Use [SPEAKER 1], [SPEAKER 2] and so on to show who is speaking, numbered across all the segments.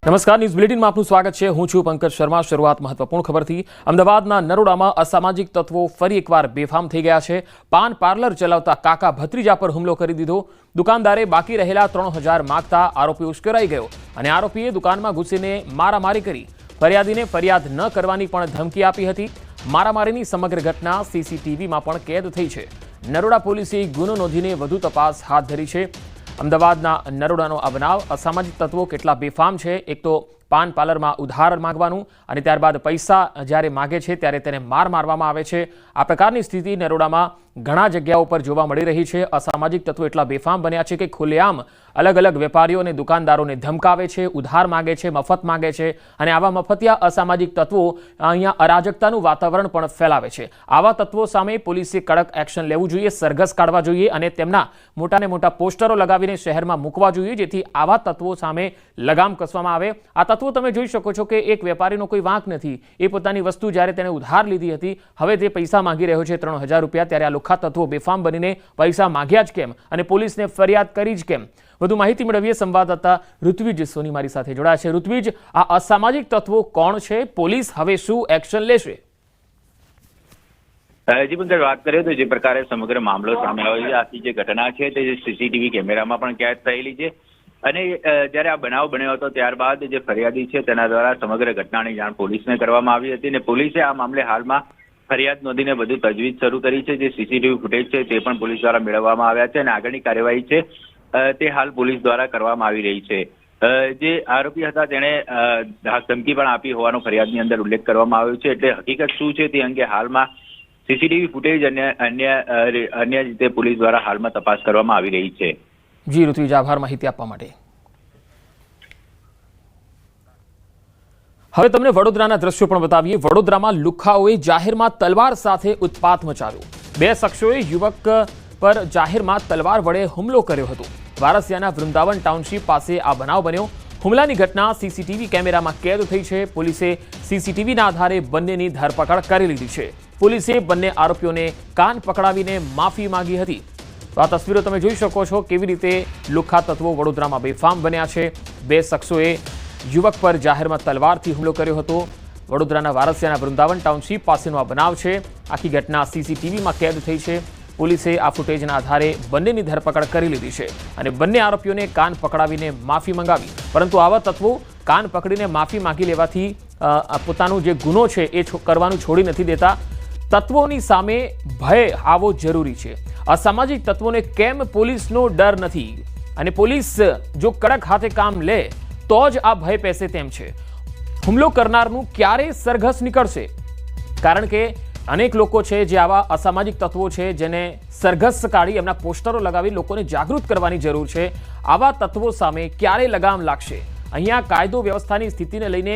[SPEAKER 1] નમસ્કાર, ન્યૂઝ બુલેટિનમાં આપનું સ્વાગત છે। હું છું પંકજ શર્મા। શરૂઆત મહત્વપૂર્ણ ખબરથી। અમદાવાદના નરોડામાં અસામાજિક તત્વો ફરી એકવાર બેફામ થઈ ગયા છે। પાન પાર્લર ચલાવતા કાકા ભત્રીજા પર હુમલો કરી દીધો। દુકાનદારે બાકી રહેલા 3000 માંગતા આરોપી ઉશ્કેરાઈ ગયો અને આરોપીએ દુકાનમાં ઘૂસીને મારામારી કરી। ફરિયાદીને ફરિયાદ ન કરવાની પણ ધમકી આપી હતી। મારામારીની સમગ્ર ઘટના સીસીટીવીમાં પણ કેદ થઈ છે। નરોડા પોલીસે ગુનો નોંધીને વધુ તપાસ હાથ ધરી છે। અમદાવાદના નરોડાનો આ બનાવ અસામાજિક તત્વો કેટલા બેફામ છે। એક તો પાન પાર્લરમાં ઉધાર માંગવાનું અને ત્યારબાદ પૈસા જ્યારે માગે છે ત્યારે તેને માર મારવામાં આવે છે। આ પ્રકારની સ્થિતિ નરોડામાં ઘણા જગ્યાઓ પર જોવા મળી રહી છે। અસામાજિક તત્વો એટલા બેફામ બન્યા છે કે ખુલ્લેઆમ અલગ અલગ વેપારીઓ અને દુકાનદારોને ધમકાવે છે, ઉધાર માગે છે, મફત માગે છે અને આવા મફતિયા અસામાજિક તત્વો અહીંયા અરાજકતાનું વાતાવરણ પણ ફેલાવે છે। આવા તત્વો સામે પોલીસે કડક એક્શન લેવું જોઈએ, સરઘસ કાઢવા જોઈએ અને તેમના મોટાને મોટા પોસ્ટરો લગાવીને શહેરમાં મૂકવા જોઈએ જેથી આવા તત્વો સામે લગામ કસવામાં આવે। આ તત્વો તમે જોઈ શકો છો કે એક વેપારીનો કોઈ વાંક નથી। એ પોતાની વસ્તુ જ્યારે તેને ઉધાર લીધી હતી, હવે તે પૈસા માંગી રહ્યો છે 3000 રૂપિયા, ત્યારે આ લુખ્ખા તત્વો બેફામ બનીને પૈસા માંગ્યા જ કેમ અને પોલીસને ફરિયાદ કરી જ કેમ? વધુ માહિતી મેળવીએ। સંવાદદાતા ઋત્વિજ સોની મારી સાથે જોડાયા છે। ઋત્વિજ, આ અસામાજિક તત્વો કોણ છે? પોલીસ હવે શું એક્શન લેશે?
[SPEAKER 2] જી પંકજ, વાત કરીએ તો જે પ્રકારે સમગ્ર મામલો સામે આવ્યો છે, આખી જે ઘટના છે તે સીસીટીવી કેમેરામાં પણ કેદ થયેલી છે અને જ્યારે આ બનાવ બન્યો હતો ત્યારબાદ જે ફરિયાદી છે તેના દ્વારા સમગ્ર ઘટનાની જાણ પોલીસને કરવામાં આવી હતી અને પોલીસે આ મામલે હાલમાં ફરિયાદ નોંધીને વધુ તજવીજ શરૂ કરી છે। જે સીસીટીવી ફૂટેજ છે તે પણ પોલીસ દ્વારા મેળવવામાં આવ્યા છે અને આગળની કાર્યવાહી છે તે હાલ પોલીસ દ્વારા કરવામાં આવી રહી છે। જે આરોપી હતા તેણે ધમકી પણ આપી હોવાનો ફરિયાદની અંદર ઉલ્લેખ કરવામાં આવ્યો છે, એટલે હકીકત શું છે તે અંગે હાલમાં સીસીટીવી ફૂટેજ અને અન્ય રીતે પોલીસ દ્વારા હાલમાં તપાસ કરવામાં આવી રહી છે।
[SPEAKER 1] જી ઋત્વિજ, આભાર માહિતી આપવા માટે। હવે તમને વડોદરાના દ્રશ્યો પણ બતાવીએ। વડોદરામાં લુખ્ખાઓએ જાહેરમાં તલવાર સાથે ઉત્પાત મચાવ્યો। બે શખ્સોએ યુવક પર જાહેરમાં તલવાર વડે હુમલો કર્યો હતો। વારસિયાના વૃંદાવન ટાઉનશીપ પાસે આ બનાવ બન્યો। હુમલાની ઘટના સીસીટીવી કેમેરામાં કેદ થઈ છે। પોલીસે સીસીટીવીના આધારે બંનેની ધરપકડ કરી લીધી છે। પોલીસે બંને આરોપીઓને કાન પકડાવીને માફી માંગી હતી। તો આ તસવીરો તમે જોઈ શકો છો કેવી રીતે લુખ્ખા તત્વો વડોદરામાં બેફામ બન્યા છે। બે શખ્સોએ યુવક પર જાહેરમાં તલવારથી હુમલો કર્યો હતો। વડોદરાના વારસિયાના વૃંદાવન ટાઉનશીપ પાસેનો આ બનાવ છે। આખી ઘટના સીસીટીવીમાં કેદ થઈ છે। પોલીસે આ ફૂટેજના આધારે બંનેની ધરપકડ કરી લીધી છે અને બંને આરોપીઓને કાન પકડાવીને માફી મંગાવી। પરંતુ આવા તત્વો કાન પકડીને માફી માંગી લેવાથી પોતાનો જે ગુનો છે એ કરવાનું છોડી નથી દેતા। તત્વોની સામે ભય આવવો જરૂરી છે। અસામાજિક તત્વોને કેમ પોલીસનો ડર નથી અને પોલીસ જો કડક હાથે કામ લે તો જ આ ભય પેસે તેમ છે। હુમલો કરનારનું ક્યારે સરઘસ નીકળશે? કારણ કે અનેક લોકો છે જે આવા અસામાજિક તત્વો છે જેને સરઘસ કાઢી એમના પોસ્ટરો લગાવી લોકોને જાગૃત કરવાની જરૂર છે। આવા તત્વો સામે ક્યારે લગામ લાગશે? અહીંયા કાયદો વ્યવસ્થાની સ્થિતિને લઈને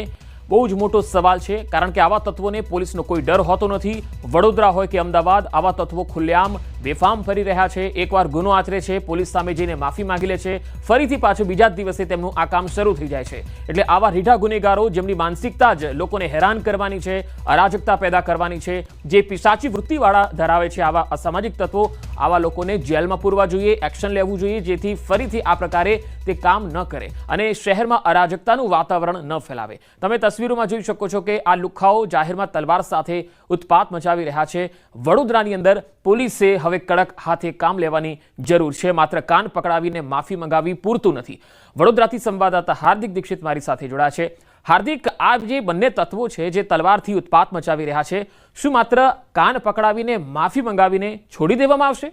[SPEAKER 1] બહુ જ મોટો સવાલ છે, કારણ કે આવા તત્વોને પોલીસનો કોઈ ડર હોતો નથી। વડોદરા હોય કે અમદાવાદ, આવા તત્વો ખુલ્લેઆમ બેફામ ફરી રહ્યા છે। એકવાર ગુનો આચરે છે, પોલીસ સામે જઈને માફી માંગી લે છે, ફરીથી પાછું બીજા જ દિવસે તેમનું આ કામ શરૂ થઈ જાય છે। એટલે આવા રીઢા ગુનેગારો જેમની માનસિકતા જ લોકોને હેરાન કરવાની છે, અરાજકતા પેદા કરવાની છે, જે પિશાચી વૃત્તિવાળા ધરાવે છે, આવા અસામાજિક તત્વો, આવા લોકોને જેલમાં પૂરવા જોઈએ, એક્શન લેવું જોઈએ જેથી ફરીથી આ પ્રકારે તે કામ ન કરે અને શહેરમાં અરાજકતાનું વાતાવરણ ન ફેલાવે। તમે તસવીરોમાં જોઈ શકો છો કે આ લુખ્ખાઓ જાહેરમાં તલવાર સાથે ઉત્પાત મચાવી રહ્યા છે। વડોદરાની અંદર પોલીસે હવે કડક હાથે કામ લેવાની જરૂર છે। માત્ર કાન પકડાવીને માફી મંગાવી પૂરતું નથી। વડોદરાથી સંવાદદાતા હાર્દિક દીક્ષિત મારી સાથે જોડાયા છે। હાર્દિક, આ જે બંને તત્વો છે જે તલવારથી ઉત્પાત મચાવી રહ્યા છે, શું માત્ર કાન પકડાવીને માફી મંગાવીને છોડી દેવામાં આવશે?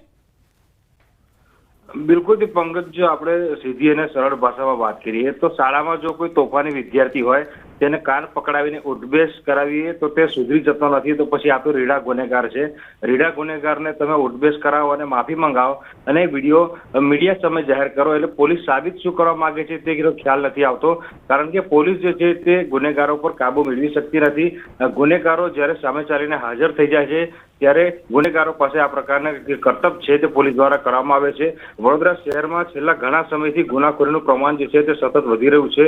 [SPEAKER 3] બિલકુલ પંકજ, જો આપણે સીધી અને સરળ ભાષામાં વાત કરીએ તો શાળામાં જો કોઈ તોફાની વિદ્યાર્થી હોય તેને કાન પકડાવીને ઉઠબેસ કરાવીએ તો તે સુધરી જતો નથી, તો પછી આ તો રીઢા ગુનેગાર છે। રીઢા ગુનેગારને તમે ઉઠબેસ કરાવો અને માફી મંગાવો અને વિડીયો મીડિયા સામે જાહેર કરો, એટલે પોલીસ સાબિત શું કરવા માંગે છે તે ખ્યાલ નથી આવતો। કારણ કે પોલીસ જે છે તે ગુનેગારો પર કાબુ મેળવી શકતી નથી। ગુનેગારો જ્યારે સામે ચાલીને હાજર થઈ જાય છે ત્યારે ગુનેગારો પાસે આ પ્રકારના કરતબ છે તે પોલીસ દ્વારા કરવામાં આવે છે। વડોદરા શહેરમાં છેલ્લા ઘણા સમયથી ગુનાખોરીનું પ્રમાણ જે છે તે સતત વધી રહ્યું છે।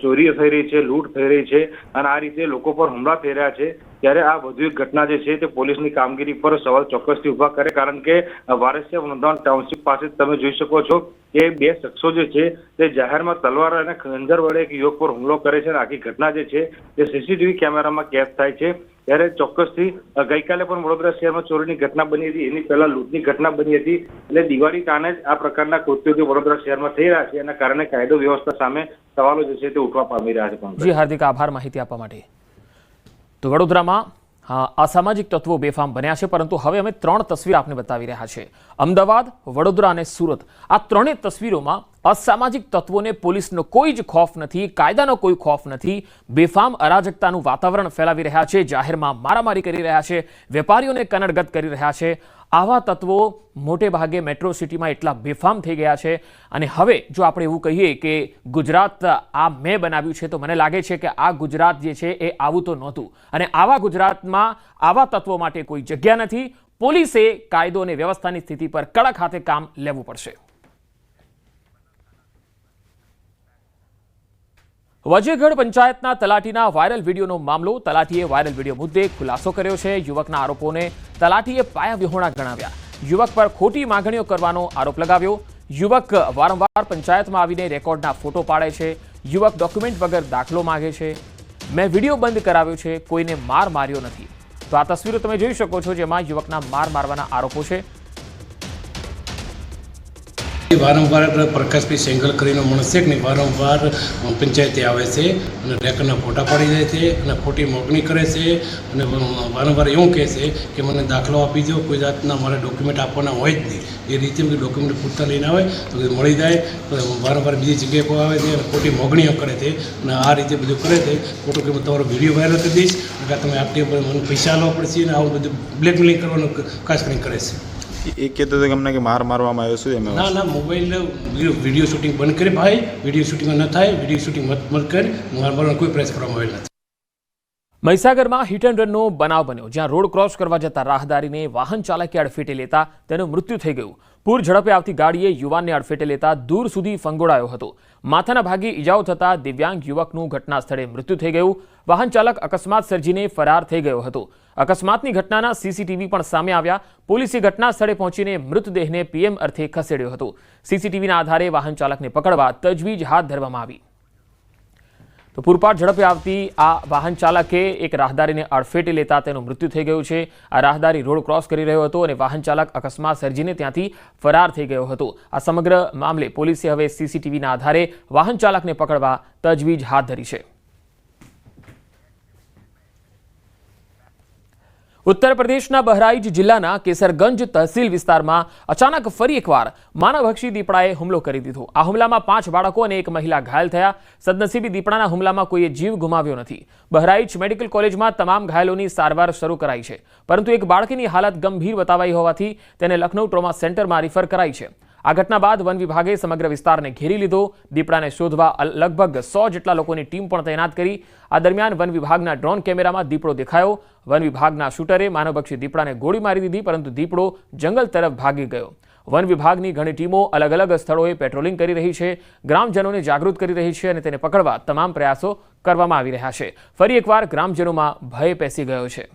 [SPEAKER 3] ચોરીઓ થઈ રહી છે, લૂંટ થઈ થઈ રહી છે અને આ રીતે લોકો પર હુમલા થઈ રહ્યા છે, ત્યારે આ વધુ એક ઘટના જે છે તે પોલીસની કામગીરી પર સવાલ ચોક્કસથી ઉભા કરે, કારણ કે વારસિયા વૃંદાવન ટાઉનશીપ પાસે તમે જોઈ શકો છો કે બે શખ્સો જે છે તે જાહેરમાં તલવાર અને ખંજર વડે એક યુવક પર હુમલો કરે છે અને આખી ઘટના જે છે તે સીસીટીવી કેમેરામાં કેદ થાય છે। ત્યારે ચોક્કસથી ગઈકાલે પણ વડોદરા શહેરમાં ચોરીની ઘટના બની હતી, એની પહેલા લૂંટની ઘટના બની હતી, એટલે દિવાળી કારણે જ આ પ્રકારના કૃત્યો વડોદરા શહેરમાં થઈ રહ્યા છે, એના કારણે કાયદો વ્યવસ્થા સામે સવાલો જે છે તે ઉઠવા પામી રહ્યા છે।
[SPEAKER 1] જી હાર્દિક આભાર માહિતી આપવા માટે। તો વડોદરામાં અસામાજિક તત્વો બેફામ બન્યા છે, પરંતુ હવે અમે 3 તસવીર આપને બતાવી રહ્યા છે। અમદાવાદ, વડોદરા અને સુરત, આ ત્રણેય તસવીરોમાં અસામાજિક તત્વોને પોલીસનો કોઈ જ ખોફ નથી, કાયદાનો કોઈ ખોફ નથી, બેફામ અરાજકતાનું વાતાવરણ ફેલાવી રહ્યા છે, જાહેરમાં મારામારી કરી રહ્યા છે, વેપારીઓને કનડગત કરી રહ્યા છે। આવા તત્વો મોટે ભાગે મેટ્રો સિટીમાં એટલા બેફામ થઈ ગયા છે અને હવે જો આપણે એવું કહીએ કે ગુજરાત આ મેં બનાવ્યું છે, તો મને લાગે છે કે આ ગુજરાત જે છે એ આવું તો નહોતું અને આવા ગુજરાતમાં આવા તત્વો માટે કોઈ જગ્યા નથી। પોલીસે કાયદો અને વ્યવસ્થાની સ્થિતિ પર કડક હાથે કામ લેવું પડશે। વજેગઢ પંચાયતના તલાટીના વાયરલ વિડીયોનો મામલો, તલાટીએ વાયરલ વિડીયો મુદ્દે ખુલાસો કર્યો છે। યુવકના આરોપોને તલાટીએ પાયાવિહોણા ગણાવ્યા, યુવક પર ખોટી માંગણીઓ કરવાનો આરોપ લગાવ્યો। યુવક વારંવાર પંચાયતમાં આવીને રેકોર્ડના ફોટો પાડે છે, યુવક ડોક્યુમેન્ટ વગર દાખલો માંગે છે, મેં વિડીયો બંધ કરાવ્યો છે, કોઈને માર માર્યો નથી। તો આ તસવીરો તમે જોઈ શકો છો, જેમાં યુવકના માર મારવાના આરોપો છે।
[SPEAKER 4] વારંવાર પ્રકાશભાઈ સેંગલ કરીને માણસ છે કે વારંવાર પંચાયતે આવે છે અને રેકરના ફોટા પાડી જાય છે અને ખોટી મોકણી કરે છે અને વારંવાર એવું કહે છે કે મને દાખલો આપી દો, કોઈ જાતના મારે ડોક્યુમેન્ટ આપવાના હોય જ નહીં, એ રીતે ડોક્યુમેન્ટ પૂરતા લઈને આવે તો મળી જાય, વારંવાર બીજી જગ્યાએ કોઈ આવે છે અને ખોટી મોકણીઓ કરે છે અને આ રીતે બધું કરે છે। ખોટું કે તમારો વિડીયો વાયરલ કરી દઈશ, કે તમે આટલી મને પૈસા આપવા પડશે અને આવું બધું બ્લેકમેલિંગ કરવાનું ખાસ કરીને કરે છે।
[SPEAKER 5] એ કહેતો હતો કે અમને કે માર મારવામાં આવ્યો શું એમાં?
[SPEAKER 4] ના મોબાઈલ વિડીયો શૂટિંગ બંધ કરી ભાઈ, વિડીયો શૂટિંગ ન થાય, વિડીયો શૂટિંગ મત કરી, માર મારવાનો કોઈ પ્રયાસ કરવામાં આવેલ નથી।
[SPEAKER 1] મહીસાગરમાં હિટ એન્ડ રનનો બનાવ બન્યો, જ્યાં રોડ ક્રોસ કરવા જતા રાહદારીને વાહન ચાલકે અડફેટે લેતા તેનું મૃત્યુ થઈ ગયું। પૂર ઝડપે આવતી ગાડીએ યુવાનને અડફેટે લેતા દૂર સુધી ફંગોળાયો હતો। માથાના ભાગે ઈજાઓ થતા દિવ્યાંગ યુવકનું ઘટના સ્થળે મૃત્યુ થઈ ગયું। વાહન ચાલક અકસ્માત સર્જીને ફરાર થઈ ગયો હતો। અકસ્માતની ઘટનાના સીસીટીવી પણ સામે આવ્યા। પોલીસે ઘટના સ્થળે પહોંચીને મૃતદેહને પીએમ અર્થે ખસેડ્યો હતો। સીસીટીવીના આધારે વાહન ચાલકને પકડવા તજવીજ હાથ ધરવામાં આવી। તો પૂરપાટ ઝડપે આવતી આ વાહન ચાલકે એક રાહદારીને અડફેટે લેતા તેનું મૃત્યુ થઈ ગયું છે। આ રાહદારી રોડ ક્રોસ કરી રહ્યો હતો અને વાહન ચાલક અકસ્માત સર્જીને ત્યાંથી ફરાર થઈ ગયો હતો। આ સમગ્ર મામલે પોલીસે હવે સીસીટીવીના આધારે વાહન ચાલકને પકડવા તજવીજ હાથ ધરી છે। ઉત્તર પ્રદેશના બહરાઇચ જિલ્લાના કેસરગંજ તહસીલ વિસ્તારમાં અચાનક ફરી એકવાર માનવભક્ષી દીપડાએ હુમલો કરી દીધો। આ હુમલામાં 5 બાળકો અને એક મહિલા ઘાયલ થયા। સદનસીબે દીપડાના હુમલામાં કોઈએ જીવ ગુમાવ્યો નથી। બહરાઇચ મેડિકલ કોલેજમાં તમામ ઘાયલોની સારવાર શરૂ કરાઈ છે, પરંતુ એક બાળકીની હાલત ગંભીર બતાવાઈ હોવાથી તેને લખનૌ ટ્રોમા સેન્ટરમાં રિફર કરાઈ છે। આ ઘટના બાદ વન વિભાગે સમગ્ર વિસ્તારને ઘેરી લીધો। દીપડાને શોધવા લગભગ 100 જેટલા લોકોની ટીમ પણ તૈનાત કરી। આ દરમિયાન વન વિભાગના ડ્રોન કેમેરામાં દીપડો દેખાયો। વન વિભાગના શૂટરે માનવભક્ષી દીપડાને ગોળી મારી દીધી, પરંતુ દીપડો જંગલ તરફ ભાગી ગયો। વન વિભાગની ઘણી ટીમો અલગ અલગ સ્થળોએ પેટ્રોલિંગ કરી રહી છે, ગ્રામજનોને જાગૃત કરી રહી છે અને તેને પકડવા તમામ પ્રયાસો કરવામાં આવી રહ્યા છે। ફરી એકવાર ગ્રામજનોમાં ભય પેસી ગયો છે।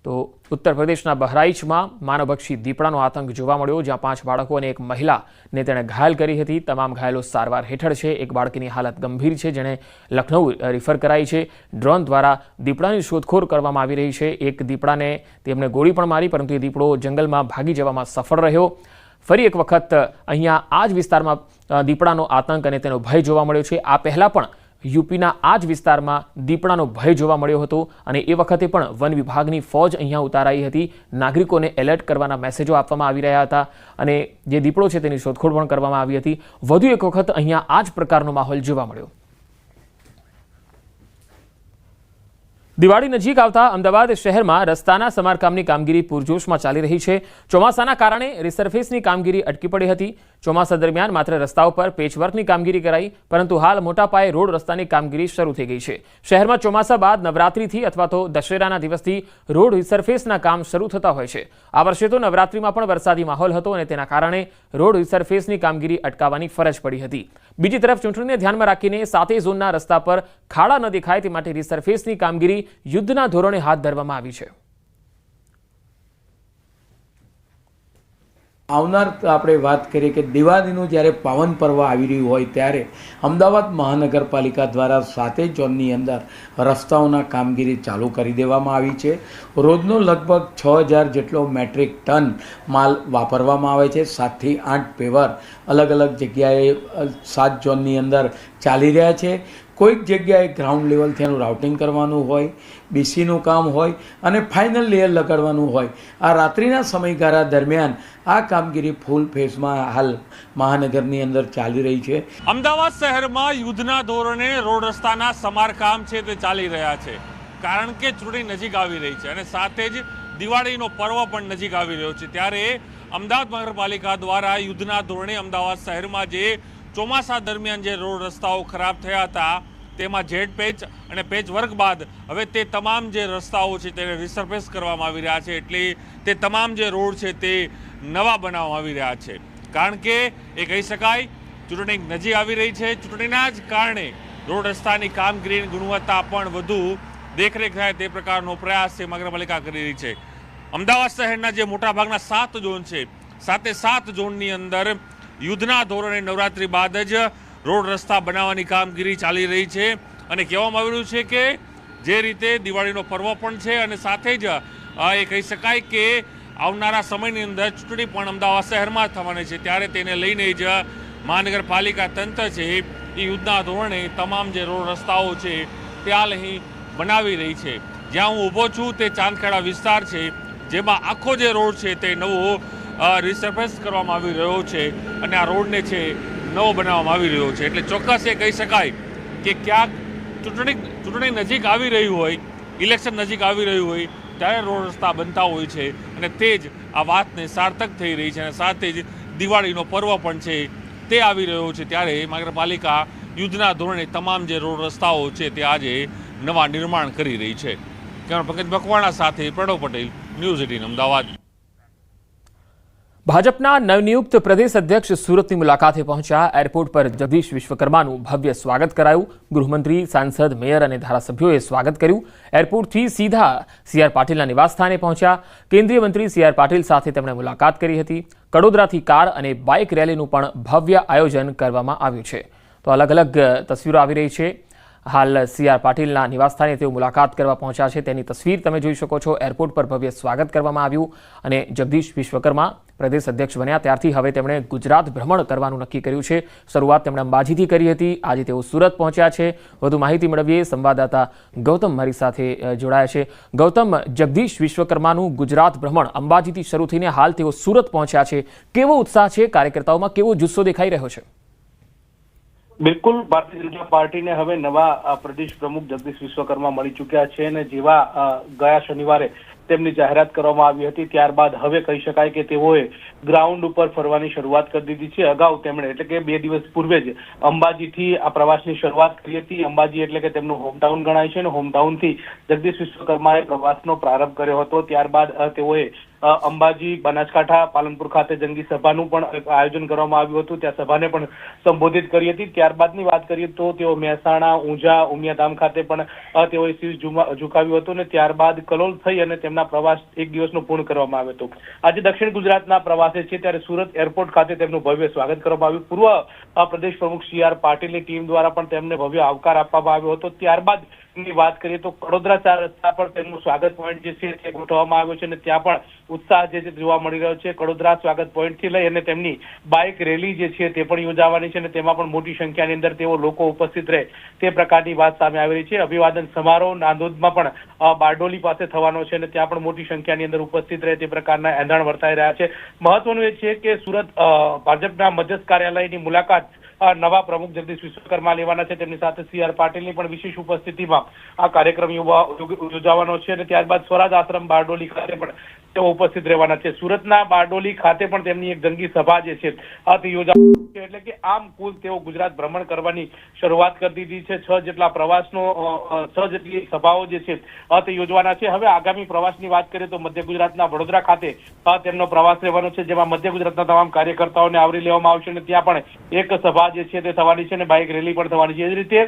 [SPEAKER 1] તો ઉત્તર પ્રદેશના બહરાઇચમાં માનવભક્ષી દીપડાનો આતંક જોવા મળ્યો, જ્યાં 5 બાળકો અને એક મહિલાને તેણે ઘાયલ કરી હતી। તમામ ઘાયલો સારવાર હેઠળ છે। એક બાળકીની હાલત ગંભીર છે, જેને લખનૌ રિફર કરાઈ છે। ડ્રોન દ્વારા દીપડાની શોધખોળ કરવામાં આવી રહી છે। એક દીપડાને તેમણે ગોળી પણ મારી, પરંતુ એ દીપડો જંગલમાં ભાગી જવામાં સફળ રહ્યો। ફરી એક વખત અહીંયા આ જ વિસ્તારમાં દીપડાનો આતંક અને તેનો ભય જોવા મળ્યો છે। આ પહેલાં પણ યુપીના આ જ વિસ્તારમાં દીપડાનો ભય જોવા મળ્યો હતો અને એ વખતે પણ વન વિભાગની ફોજ અહીંયા ઉતારાઈ હતી। નાગરિકોને એલર્ટ કરવાના મેસેજો આપવામાં આવી રહ્યા હતા અને જે દીપડો છે તેની શોધખોળ પણ કરવામાં આવી હતી। વધુ એક વખત અહીંયા આ જ પ્રકારનો માહોલ જોવા મળ્યો। દિવાળી નજીક આવતા અમદાવાદ શહેરમાં રસ્તાના સમારકામની કામગીરી પૂરજોશમાં ચાલી રહી છે। ચોમાસાના કારણે રિસર્ફેસની કામગીરી અટકી પડી હતી। ચોમાસા દરમિયાન માત્ર રસ્તાઓ પર પેચવર્કની કામગીરી કરાઈ, પરંતુ હાલ મોટા પાયે રોડ રસ્તાની કામગીરી શરૂ થઈ ગઈ છે। શહેરમાં ચોમાસા બાદ નવરાત્રીથી અથવા તો દશેરાના દિવસથી રોડ રિસર્ફેસના કામ શરૂ થતા હોય છે। આ વર્ષે તો નવરાત્રીમાં પણ વરસાદી માહોલ હતો અને તેના કારણે રોડ રિસર્ફેસની કામગીરી અટકાવવાની ફરજ પડી હતી। બીજી તરફ ચૂંટણીને ધ્યાનમાં રાખીને 7 ઝોનના રસ્તા પર ખાડા ન દેખાય તે માટે રિસરફેસની કામગીરી યુદ્ધના ધોરણે હાથ ધરવામાં આવી છે.
[SPEAKER 6] આવનાર આપણે વાત કરીએ કે દિવાળીનું જ્યારે પાવન પર્વ આવી રહ્યું હોય ત્યારે અમદાવાદ મહાનગરપાલિકા દ્વારા 7 ઝોનની અંદર રસ્તાઓના કામગીરી ચાલુ કરી દેવામાં આવી છે. રોજનો લગભગ 6000 જેટલો મેટ્રિક ટન માલ વાપરવામાં આવે છે. 7 થી 8 પેવર અલગ અલગ જગ્યાએ 7 ઝોનની અંદર ચાલી રહ્યા છે. કોઈક જગ્યાએ ગ્રાઉન્ડ લેવલથી એનું રાઉટિંગ કરવાનું હોય, બીસીનું કામ હોય અને ફાઇનલ લેયર લગાડવાનું હોય. આ રાત્રિના સમયગાળા દરમિયાન આ કામગીરી ફૂલ ફેઝમાં હાલ મહાનગરની અંદર ચાલી રહી છે.
[SPEAKER 7] અમદાવાદ શહેરમાં યુદ્ધના ધોરણે રોડ રસ્તાના સમારકામ છે તે ચાલી રહ્યા છે, કારણ કે ચૂંટણી નજીક આવી રહી છે અને સાથે જ દિવાળીનો પર્વ પણ નજીક આવી રહ્યો છે. ત્યારે અમદાવાદ મહાનગરપાલિકા દ્વારા યુદ્ધના ધોરણે અમદાવાદ શહેરમાં જે ચોમાસા દરમિયાન જે રોડ રસ્તાઓ ખરાબ થયા હતા તેમાં જેડ પેચ અને પેચ વર્ક બાદ હવે તે તમામ જે રસ્તાઓ છે તેને રિસરફેસ કરવામાં આવી રહ્યા છે. એટલે તે તમામ જે રોડ છે તે નવા બનાવવામાં આવી રહ્યા છે, કારણ કે એ કહી શકાય ચૂંટણી નજીક આવી રહી છે. ચૂંટણીના જ કારણે રોડ રસ્તાની કામગીરીની ગુણવત્તા પણ વધુ દેખરેખ થાય તે પ્રકારનો પ્રયાસ છે મહાનગરપાલિકા કરી રહી છે. અમદાવાદ શહેરના જે મોટાભાગના 7 ઝોન છે, 7 ઝોનની અંદર યુદ્ધના ધોરણે નવરાત્રી બાદ જ રોડ રસ્તા બનાવવાની કામગીરી ચાલી રહી છે અને કહેવામાં આવી રહ્યું છે કે જે રીતે દિવાળીનો પર્વ પણ છે અને સાથે જ એ કહી શકાય કે આવનારા સમયની અંદર ચૂંટણી પણ અમદાવાદ શહેરમાં થવાની છે. ત્યારે તેને લઈને જ મહાનગરપાલિકા તંત્ર છે એ યુદ્ધના ધોરણે તમામ જે રોડ રસ્તાઓ છે તે હાલ અહીં બનાવી રહી છે. જ્યાં હું ઊભો છું તે ચાંદખેડા વિસ્તાર છે, જેમાં આખો જે રોડ છે તે નવો રિસરફેસ કરવામાં આવી રહ્યો છે અને આ રોડને છે નવો બનાવવામાં આવી રહ્યો છે. એટલે ચોક્કસ એ કહી શકાય કે ક્યાંક ચૂંટણી નજીક આવી રહી હોય, ઇલેક્શન નજીક આવી રહ્યું હોય ત્યારે રોડ રસ્તા બનતા હોય છે અને તે જ આ વાતને સાર્થક થઈ રહી છે અને સાથે જ દિવાળીનો પર્વ પણ છે તે આવી રહ્યો છે. ત્યારે મહાનગરપાલિકા યુદ્ધના ધોરણે તમામ જે રોડ રસ્તાઓ છે તે આજે નવા નિર્માણ કરી રહી છે. પંકજ મકવાણા સાથે પ્રણવ પટેલ, ન્યૂઝ 18 અમદાવાદ.
[SPEAKER 1] ભાજપના નવનિયુક્ત પ્રદેશ અધ્યક્ષ સુરતની મુલાકાતે પહોંચ્યા. એરપોર્ટ પર જગદીશ વિશ્વકર્માનું ભવ્ય સ્વાગત કરાયું. ગૃહમંત્રી, સાંસદ, મેયર અને ધારાસભ્યોએ સ્વાગત કર્યું. એરપોર્ટથી સીધા CR પાટીલના નિવાસસ્થાને પહોંચ્યા. કેન્દ્રીય મંત્રી CR પાટીલ સાથે તેમણે મુલાકાત કરી હતી. કડોદરાથી કાર અને બાઇક રેલીનું પણ ભવ્ય આયોજન કરવામાં આવ્યું છે. તો અલગ અલગ તસવીરો આવી રહી છે. હાલ CR પાટીલના નિવાસસ્થાને તેઓ મુલાકાત કરવા પહોંચ્યા છે તેની તસવીર તમે જોઈ શકો છો. એરપોર્ટ પર ભવ્ય સ્વાગત કરવામાં આવ્યું અને જગદીશ વિશ્વકર્મા પ્રદેશ અધ્યક્ષ બન્યા ત્યારથી હવે તેમણે ગુજરાત ભ્રમણ કરવાનું નક્કી કર્યું છે. શરૂઆત તેમણે અંબાજીથી કરી હતી. આજે તેઓ સુરત પહોંચ્યા છે. વધુ માહિતી મેળવીએ. સંવાદદાતા ગૌતમ મારી સાથે જોડાયા છે. ગૌતમ, જગદીશ વિશ્વકર્માનું ગુજરાત ભ્રમણ અંબાજીથી શરૂ થઈને હાલ તેઓ સુરત પહોંચ્યા છે. કેવો ઉત્સાહ છે કાર્યકર્તાઓમાં, કેવો જુસ્સો દેખાઈ રહ્યો છે?
[SPEAKER 3] બિલકુલ, ભારતીય જનતા પાર્ટીને હવે નવા પ્રદેશ પ્રમુખ જગદીશ વિશ્વકર્મા મળી ચૂક્યા છે અને જેવા ગયા શનિવારે તેમની જાહેરાત કરવામાં આવી હતી ત્યારબાદ હવે કહી શકાય કે તેઓએ ગ્રાઉન્ડ ઉપર ફરવાની શરૂઆત કરી દીધી છે. અગાઉ તેમણે એટલે કે 2 દિવસ પૂર્વે જ અંબાજીથી આ પ્રવાસની શરૂઆત કરી હતી. અંબાજી એટલે કે તેમનું હોમટાઉન ગણાય છે અને હોમટાઉનથી જગદીશ વિશ્વકર્માએ પ્રવાસનો પ્રારંભ કર્યો હતો. ત્યારબાદ તેઓએ અંબાજી, બનાસકાંઠા, પાલનપુર ખાતે જંગી સભાનું પણ આયોજન કરવામાં આવ્યું હતું. ત્યાં સભાને પણ સંબોધિત કરી હતી. ત્યારબાદની વાત કરીએ તો તેઓ મહેસાણા, ઊંઝા, ઉમિયાધામ ખાતે પણ તેઓએ શીશ ઝુકાવ્યું હતું અને ત્યારબાદ કલોલ થઈ અને તેમના પ્રવાસ 1 દિવસનો પૂર્ણ કરવામાં આવ્યો હતો. આજે દક્ષિણ ગુજરાતના પ્રવાસે છે ત્યારે સુરત એરપોર્ટ ખાતે તેમનું ભવ્ય સ્વાગત કરવામાં આવ્યું. પૂર્વ પ્રદેશ પ્રમુખ CR પાટીલની ટીમ દ્વારા પણ તેમને ભવ્ય આવકાર આપવામાં આવ્યો હતો. ત્યારબાદ ની વાત કરીએ તો કડોદરા 4 રસ્તા પર તેમનું સ્વાગત પોઈન્ટ જે છે તે ગોઠવવામાં આવ્યો છે અને ત્યાં પણ ઉત્સાહ જે છે જોવા મળી રહ્યો છે. કડોદરા સ્વાગત પોઈન્ટ થી લઈ અને તેમની બાઇક રેલી જે છે તે પણ યોજાવાની છે અને તેમાં પણ મોટી સંખ્યાની અંદર તેઓ લોકો ઉપસ્થિત રહે તે પ્રકારની વાત સામે આવી રહી છે. અભિવાદન સમારોહ નાંદોદમાં પણ બારડોલી પાસે થવાનો છે અને ત્યાં પણ મોટી સંખ્યાની અંદર ઉપસ્થિત રહે તે પ્રકારના એંધાણ વર્તાઈ રહ્યા છે. મહત્વનું એ છે કે સુરત ભાજપના મધ્યસ્થ કાર્યાલયની મુલાકાત નવા પ્રમુખ જગદીશ વિશ્વકર્મા લેવાના છે. તેમની સાથે CR પાટીલની પણ વિશેષ ઉપસ્થિતિમાં આ કાર્યક્રમ યોજાવાનો છે અને ત્યારબાદ સ્વરાજ આશ્રમ બારડોલી ખાતે પણ તેઓ ઉપસ્થિત રહેવાના છે. સુરતના બારડોલી ખાતે પણ તેમની એક જંગી સભા જે છે તે યોજાવાની છે. એટલે કે આમ કુલ તેઓ ગુજરાત ભ્રમણ કરવાની શરૂઆત કરી દીધી છે. 6 જેટલા પ્રવાસનો 6 જેટલી સભાઓ જે છે તે યોજવાના છે. હવે આગામી પ્રવાસની વાત કરીએ તો મધ્ય ગુજરાતના વડોદરા ખાતે તેમનો પ્રવાસ રહેવાનો છે, જેમાં મધ્ય ગુજરાતના તમામ કાર્યકર્તાઓને આવરી લેવામાં આવશે અને ત્યાં પણ એક સભા જે છે તે થવાની છે અને બાઇક રેલી પણ થવાની છે. એ જ રીતે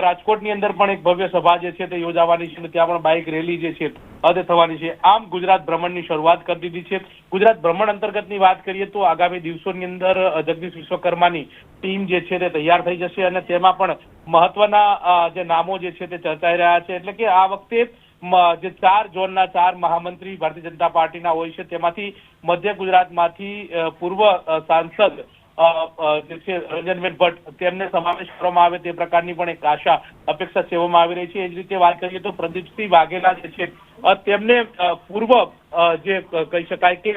[SPEAKER 3] રાજકોટની અંદર પણ એક ભવ્ય સભા જે છે તે યોજાવાની છે અને ત્યાં પણ બાઇક રેલી જે છે તે થવાની છે. આમ ગુજરાત ભ્રમણની શરૂઆત કરી દીધી છે. ગુજરાત ભ્રમણ અંતર્ગતની વાત કરીએ તો આગામી દિવસોની અંદર જગદીશ વિશ્વકર્માની ટીમ જે છે તે તૈયાર થઈ જશે અને તેમાં પણ મહત્વના જે નામો જે છે તે ચર્ચાઈ રહ્યા છે. એટલે કે આ વખતે જે 4 ઝોનના 4 મહામંત્રી ભારતીય જનતા પાર્ટીના હોય છે, તેમાંથી મધ્ય ગુજરાતમાંથી પૂર્વ સાંસદ જે છે રંજનબેન ભટ્ટ તેમને સમાવેશ કરવામાં આવે તે પ્રકારની પણ એક આશા અપેક્ષા સેવવામાં આવી રહી છે. એ જ રીતે વાત કરીએ તો પ્રદીપસિંહ વાઘેલા જે છે તેમને પૂર્વ જે કહી શકાય કે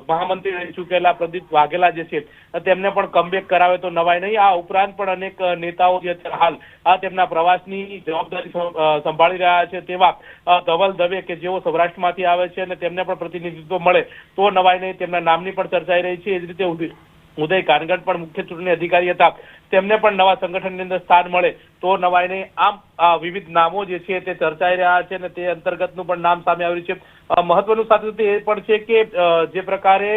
[SPEAKER 3] મહામંત્રી રહી ચૂકેલા પ્રદીપ વાઘેલા જે છે તેમને પણ કમબેક કરાવે તો નવાય નહીં. આ ઉપરાંત પણ અનેક નેતાઓ જે હાલ તેમના પ્રવાસની જવાબદારી સંભાળી રહ્યા છે, તેવા ધવલ દવે કે જેઓ સૌરાષ્ટ્રમાંથી આવે છે અને તેમને પણ પ્રતિનિધિત્વ મળે તો નવાય નહીં, તેમના નામની પણ ચર્ચાઈ રહી છે. એ જ રીતે ઉદય કાનગડ પણ મુખ્ય ચૂંટણી અધિકારી હતા, તેમને પણ નવા સંગઠનની અંદર સ્થાન મળે તો નવાય નહીં. આમ વિવિધ નામો જે છે તે ચર્ચાઈ રહ્યા છે અને તે અંતર્ગતનું પણ નામ સામે આવ્યું છે. મહત્વનું સાથે સાથે એ પણ છે કે જે પ્રકારે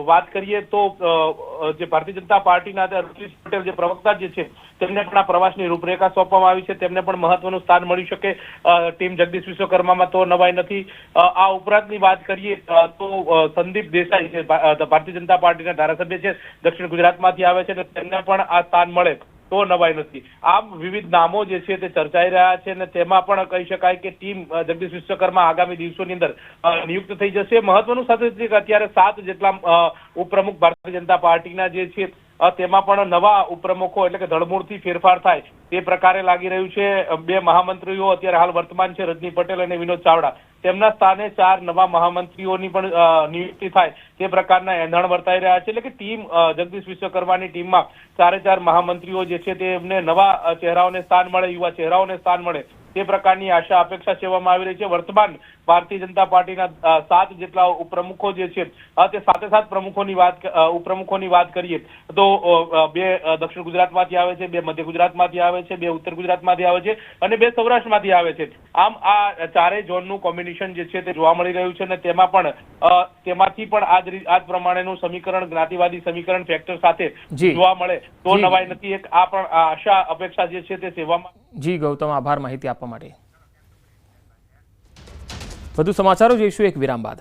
[SPEAKER 3] વાત કરીએ તો જે ભારતીય જનતા પાર્ટીના ઋષિ પટેલ જે પ્રવક્તા જે છે તેમને પણ આ પ્રવાસની રૂપરેખા સોંપવામાં આવી છે, તેમને પણ મહત્વનું સ્થાન મળી શકે ટીમ જગદીશ વિશ્વકર્મામાં તો નવાઈ નથી. આ ઉપરાંતની વાત કરીએ તો સંદીપ દેસાઈ જે ભારતીય જનતા પાર્ટીના ધારાસભ્ય છે, દક્ષિણ ગુજરાતમાંથી આવે છે અને તેમને પણ આ સ્થાન મળે તો નવાઈ નથી. આમ વિવિધ નામો જે છે તે ચર્ચાઈ રહ્યા છે અને તેમાં પણ કહી શકાય કે ટીમ જગદીશ વિશ્વકર્મા આગામી દિવસોની અંદર નિયુક્ત થઈ જશે. મહત્વનું સાથે છે કે અત્યારે 7 જેટલા ઉપપ્રમુખ ભારતીય જનતા પાર્ટીના જે છે તેમાં પણ નવા ઉપપ્રમુખો એટલે કે ધડમૂળથી ફેરફાર થાય તે પ્રકારે લાગી રહ્યું છે. 2 મહામંત્રીઓ અત્યારે હાલ વર્તમાન છે, રજની પટેલ અને વિનોદ ચાવડા. તેમના સ્થાને 4 નવા મહામંત્રીઓની પણ નિયુક્તિ થાય તે પ્રકારના એંધાણ વર્તાઈ રહ્યા છે. એટલે કે ટીમ જગદીશ વિશ્વકર્માની ટીમમાં 4 મહામંત્રીઓ જે છે તેમને નવા ચહેરાઓને સ્થાન મળે, યુવા ચહેરાઓને સ્થાન મળે તે પ્રકારની આશા અપેક્ષા સેવવામાં આવી રહી છે. વર્તમાન ભારતીય જનતા પાર્ટીના 7 જેટલા ઉપપ્રમુખો જે છે તે 7 ઉપપ્રમુખોની વાત કરીએ તો 2 દક્ષિણ ગુજરાતમાંથી આવે છે, 2 મધ્ય ગુજરાતમાંથી આવે છે, 2 ઉત્તર ગુજરાતમાંથી આવે છે અને 2 સૌરાષ્ટ્રમાંથી આવે છે. આમ આ 4 ઝોનનું કોમ્બિનેશન જે છે તે જોવા મળી રહ્યું છે અને તેમાંથી પણ આ જ પ્રમાણેનું સમીકરણ, જ્ઞાતિવાદી સમીકરણ ફેક્ટર સાથે જોવા મળે તો નવાઈ નથી. એક આ પણ આશા અપેક્ષા જે છે તે સેવામાં.
[SPEAKER 1] જી ગૌતમ, આભાર માહિતી આપવા માટે. વધુ સમાચારો જોઈશું એક વિરામ બાદ.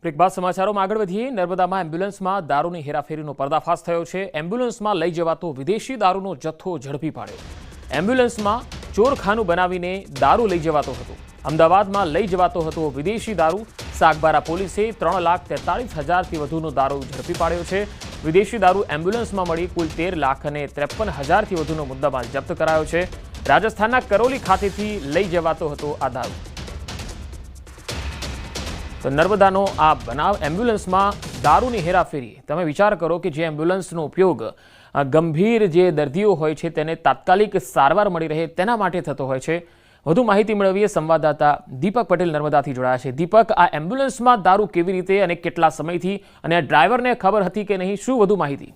[SPEAKER 1] બ્રેક બાદ સમાચારોમાં આગળ વધીએ. નર્મદામાં એમ્બ્યુલન્સમાં દારૂની હેરાફેરીનો પર્દાફાશ થયો છે. એમ્બ્યુલન્સમાં લઈ જવાતો વિદેશી દારૂનો જથ્થો ઝડપી પાડ્યો. એમ્બ્યુલન્સમાં ચોરખાનું બનાવીને દારૂ લઈ જવાતો હતો. અમદાવાદમાં લઈ જવાતો હતો વિદેશી દારૂ. સાગબારા પોલીસે 3,43,000થી વધુનો દારૂ ઝડપી પાડ્યો છે. વિદેશી દારૂ એમ્બ્યુલન્સમાં મળી કુલ 13,53,000થી વધુનો મુદ્દામાલ જપ્ત કરાયો છે. રાજસ્થાનના કરોલી ખાતેથી લઈ જવાતો હતો આ દારૂ. તો નર્મદાનો આ બનાવ, એમ્બ્યુલન્સમાં દારૂની હેરાફેરી. તમે વિચાર કરો કે જે એમ્બ્યુલન્સનો ઉપયોગ ગંભીર જે દર્દીઓ હોય છે તેને તાત્કાલિક સારવાર મળી રહે તેના માટે થતો હોય છે. વધુ માહિતી મેળવીએ સંવાદદાતા દીપક પટેલ નર્મદાથી જોડાયા છે. દીપક, આ એમ્બ્યુલન્સમાં દારૂ કેવી રીતે અને કેટલા સમયથી, અને ડ્રાઈવરને ખબર હતી કે નહીં, શું વધુ માહિતી?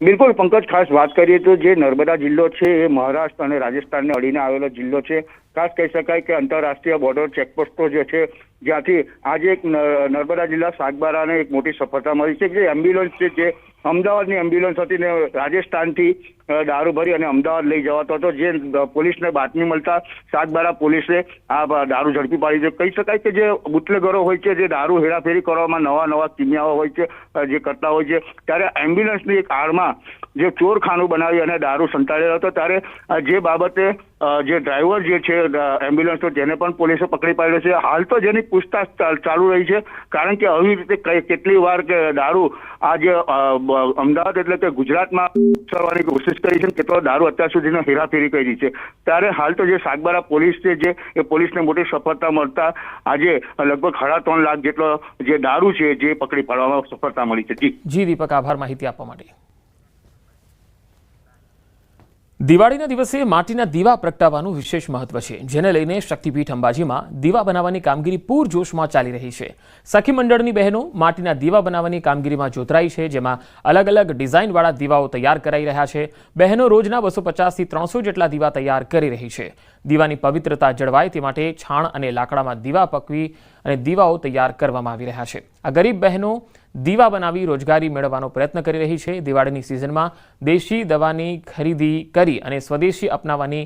[SPEAKER 8] બિલકુલ પંકજ, ખાસ વાત કરીએ તો જે નર્મદા જિલ્લો છે એ મહારાષ્ટ્ર અને રાજસ્થાનને અડીને આવેલો જિલ્લો છે. ખાસ કહી શકાય કે આંતરરાષ્ટ્રીય બોર્ડર ચેકપોસ્ટો જે છે જ્યાંથી આજે એક નર્મદા જિલ્લા સાગબારાને એક મોટી સફળતા મળી છે. જે એમ્બ્યુલન્સ છે જે અમદાવાદની એમ્બ્યુલન્સ હતી ને રાજસ્થાનથી દારૂ ભરી અને અમદાવાદ લઈ જવાતો હતો. જે પોલીસને બાતમી મળતા સાગબારા પોલીસે આ દારૂ ઝડપી પાડી છે. કહી શકાય કે જે બુટલેગરો હોય છે, જે દારૂ હેરાફેરી કરવામાં નવા કિમિયાઓ હોય છે, જે કરતા હોય છે, ત્યારે એમ્બ્યુલન્સની એક આડમાં જે ચોરખાનું બનાવી અને દારૂ સંતાડેલો હતો. ત્યારે જે બાબતે જે ડ્રાઈવર જે છે એમ્બ્યુલન્સનો તેને પણ પોલીસે પકડી પાડ્યો છે. હાલ તો જેની પૂછતાછ ચાલુ રહી છે, કારણ કે આવી રીતે કેટલી વાર કે દારૂ આ જે અમદાવાદ એટલે કે ગુજરાતમાં કરવાની કોશિશ કરી છે, કેટલો દારૂ અત્યાર સુધીનો હેરાફેરી કરી છે. ત્યારે હાલ તો જે સાગબારા પોલીસ છે જે એ પોલીસને મોટી સફળતા મળતા આજે લગભગ 3.5 લાખ જેટલો જે દારૂ છે જે પકડી પાડવામાં સફળતા મળી છે. જી
[SPEAKER 1] દીપક, આભાર માહિતી આપવા માટે. દિવાળીના દિવસે માટીના દીવા પ્રગટાવવાનું વિશેષ મહત્વ છે, જેને લઈને શક્તિપીઠ અંબાજીમાં દીવા બનાવવાની કામગીરી પૂરજોશમાં ચાલી રહી છે. સખી મંડળની બહેનો માટીના દીવા બનાવવાની કામગીરીમાં જોતરાઈ છે, જેમાં અલગ અલગ ડિઝાઇનવાળા દીવાઓ તૈયાર કરાઈ રહ્યા છે. બહેનો રોજના 250 થી 300 જેટલા દીવા તૈયાર કરી રહી છે. દીવાની પવિત્રતા જળવાય તે માટે છાણ અને લાકડામાં દીવા પકવી અને દીવાઓ તૈયાર કરવામાં આવી રહ્યા છે. આ ગરીબ બહેનો દીવા બનાવી રોજગારી મેળવવાનો પ્રયત્ન કરી રહી છે. દિવાળીની સિઝનમાં દેશી દવાની ખરીદી કરી અને સ્વદેશી અપનાવવાની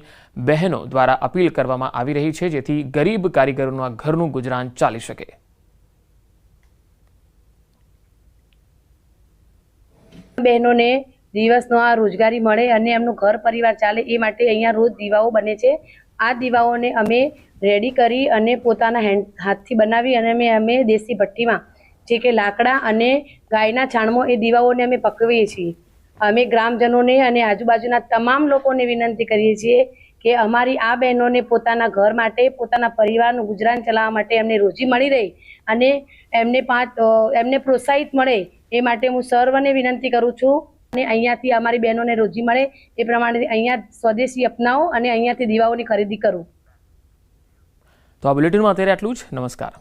[SPEAKER 1] બહેનો દ્વારા અપીલ કરવામાં આવી રહી છે, જેથી ગરીબ કારીગરોના ઘરનું ગુજરાન ચાલી શકે.
[SPEAKER 9] બહેનોને દિવસનો આ રોજગારી મળે અને એમનું ઘર પરિવાર ચાલે એ માટે અહીંયા રોજ દીવાઓ બને છે. આ દીવાઓને અમે રેડી કરી અને પોતાના હાથથી બનાવી અને અમે દેશી ભઠ્ઠીમાં જે કે લાકડા અને ગાયના છાણમાં એ દીવાઓને અમે પકવીએ છીએ. અમે ગ્રામજનોને અને આજુબાજુના તમામ લોકોને વિનંતી કરીએ છીએ કે અમારી આ બહેનોને પોતાના ઘર માટે, પોતાના પરિવારનું ગુજરાન ચલાવવા માટે એમને રોજી મળી રહે અને એમને પ્રોત્સાહિત મળે એ માટે હું સર્વને વિનંતી કરું છું. અને અહીંયાથી અમારી બહેનોને રોજી મળે એ પ્રમાણે અહીંયા સ્વદેશી અપનાવો અને અહીંયાથી દીવાઓની ખરીદી કરું.
[SPEAKER 1] તો આ બુલેટિનમાં અત્યારે આટલું જ. નમસ્કાર.